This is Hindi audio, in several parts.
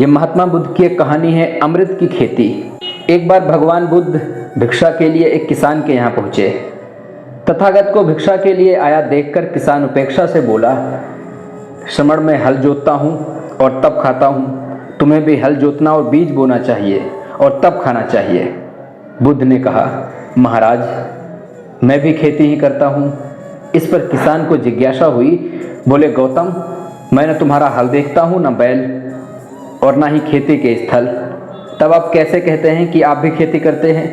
ये महात्मा बुद्ध की एक कहानी है, अमृत की खेती। एक बार भगवान बुद्ध भिक्षा के लिए एक किसान के यहाँ पहुँचे। तथागत को भिक्षा के लिए आया देखकर किसान उपेक्षा से बोला, श्रमण में हल जोतता हूँ और तब खाता हूँ, तुम्हें भी हल जोतना और बीज बोना चाहिए और तब खाना चाहिए। बुद्ध ने कहा, महाराज मैं भी खेती ही करता हूँ। इस पर किसान को जिज्ञासा हुई। बोले, गौतम मैं न तुम्हारा हल देखता हूँ, न बैल और ना ही खेती के स्थल, तब आप कैसे कहते हैं कि आप भी खेती करते हैं?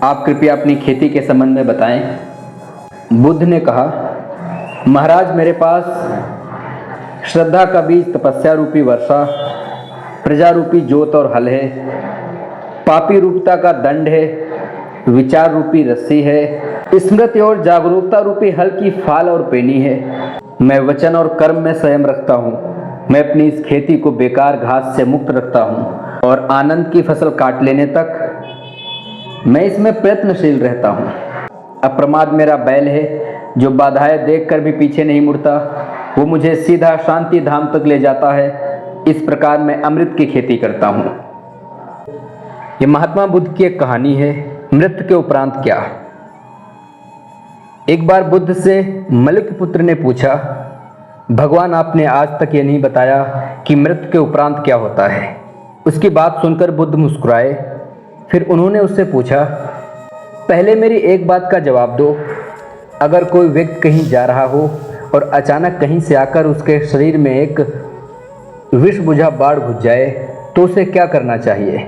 आप कृपया अपनी खेती के संबंध में बताएं। बुद्ध ने कहा, महाराज मेरे पास श्रद्धा का बीज तपस्या रूपी वर्षा, प्रजा रूपी जोत और हल है, पापी रूपता का दंड है, विचार रूपी रस्सी है, स्मृति और जागरूकता रूपी हल की फाल और पेनी है। मैं वचन और कर्म में संयम रखता हूँ। मैं अपनी इस खेती को बेकार घास से मुक्त रखता हूँ और आनंद की फसल काट लेने तक मैं इसमें प्रयत्नशील रहता हूँ। अप्रमाद मेरा बैल है, जो बाधाएं देखकर भी पीछे नहीं मुड़ता। वो मुझे सीधा शांति धाम तक ले जाता है। इस प्रकार मैं अमृत की खेती करता हूँ। ये महात्मा बुद्ध की एक कहानी है, मृत्यु के उपरांत क्या। एक बार बुद्ध से मलुक पुत्र ने पूछा, भगवान आपने आज तक ये नहीं बताया कि मृत्यु के उपरांत क्या होता है। उसकी बात सुनकर बुद्ध मुस्कुराए। फिर उन्होंने उससे पूछा, पहले मेरी एक बात का जवाब दो। अगर कोई व्यक्ति कहीं जा रहा हो और अचानक कहीं से आकर उसके शरीर में एक विष बुझा बाढ़ घुस जाए तो उसे क्या करना चाहिए?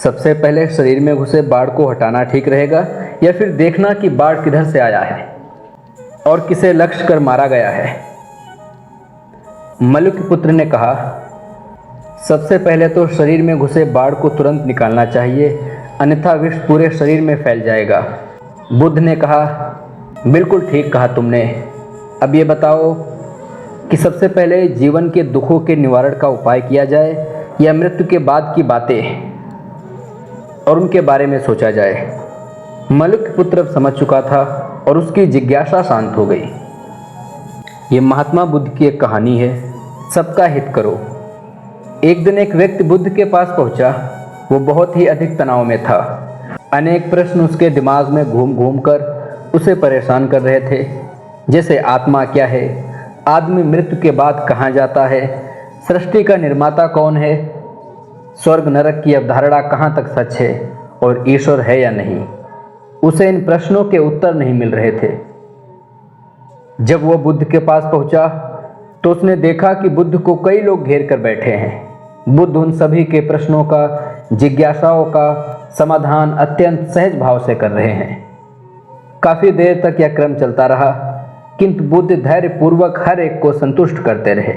सबसे पहले शरीर में घुसे बाढ़ को हटाना ठीक रहेगा, या फिर देखना कि बाढ़ किधर से आया है और किसे लक्ष्य कर मारा गया है? मलुक पुत्र ने कहा, सबसे पहले तो शरीर में घुसे बाढ़ को तुरंत निकालना चाहिए, अन्यथा विष पूरे शरीर में फैल जाएगा। बुद्ध ने कहा, बिल्कुल ठीक कहा तुमने। अब ये बताओ कि सबसे पहले जीवन के दुखों के निवारण का उपाय किया जाए या मृत्यु के बाद की बातें और उनके बारे में सोचा जाए? मलुक पुत्र समझ चुका था और उसकी जिज्ञासा शांत हो गई। ये महात्मा बुद्ध की एक कहानी है, सबका हित करो। एक दिन एक व्यक्ति बुद्ध के पास पहुंचा। वो बहुत ही अधिक तनाव में था। अनेक प्रश्न उसके दिमाग में घूम घूम कर उसे परेशान कर रहे थे, जैसे आत्मा क्या है, आदमी मृत्यु के बाद कहाँ जाता है, सृष्टि का निर्माता कौन है, स्वर्ग नरक की अवधारणा कहाँ तक सच है और ईश्वर है या नहीं। उसे इन प्रश्नों के उत्तर नहीं मिल रहे थे। जब वह बुद्ध के पास पहुंचा तो उसने देखा कि बुद्ध को कई लोग घेर कर बैठे हैं। बुद्ध उन सभी के प्रश्नों का, जिज्ञासाओं का समाधान अत्यंत सहज भाव से कर रहे हैं। काफी देर तक यह क्रम चलता रहा, किंतु बुद्ध धैर्यपूर्वक हर एक को संतुष्ट करते रहे।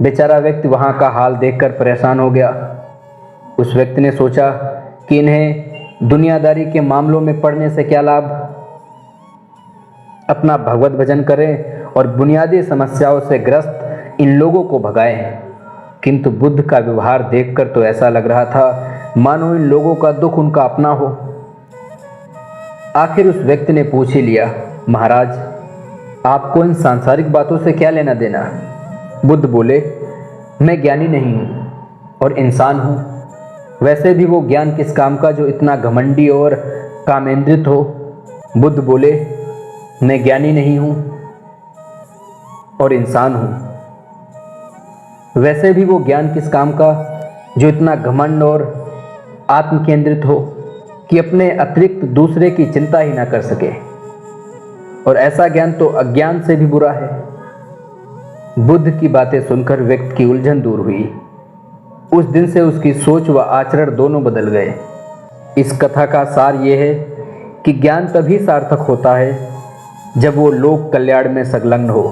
बेचारा व्यक्ति वहां का हाल देखकर परेशान हो गया। उस व्यक्ति ने सोचा कि इन्हें दुनियादारी के मामलों में पड़ने से क्या लाभ, अपना भगवत भजन करें और बुनियादी समस्याओं से ग्रस्त इन लोगों को भगाएं। किंतु बुद्ध का व्यवहार देखकर तो ऐसा लग रहा था मानो इन लोगों का दुख उनका अपना हो। आखिर उस व्यक्ति ने पूछ ही लिया, महाराज आपको इन सांसारिक बातों से क्या लेना देना? बुद्ध बोले, मैं ज्ञानी नहीं हूँ और इंसान हूँ। वैसे भी वो ज्ञान किस काम का जो इतना घमंडी और कामेंद्रित हो। बुद्ध बोले, मैं ज्ञानी नहीं हूँ और इंसान हूँ। वैसे भी वो ज्ञान किस काम का जो इतना घमंड और आत्म केंद्रित हो कि अपने अतिरिक्त दूसरे की चिंता ही ना कर सके। और ऐसा ज्ञान तो अज्ञान से भी बुरा है। बुद्ध की बातें सुनकर व्यक्ति की उलझन दूर हुई। उस दिन से उसकी सोच व आचरण दोनों बदल गए। इस कथा का सार ये है कि ज्ञान तभी सार्थक होता है जब वो लोक कल्याण में संलग्न हो।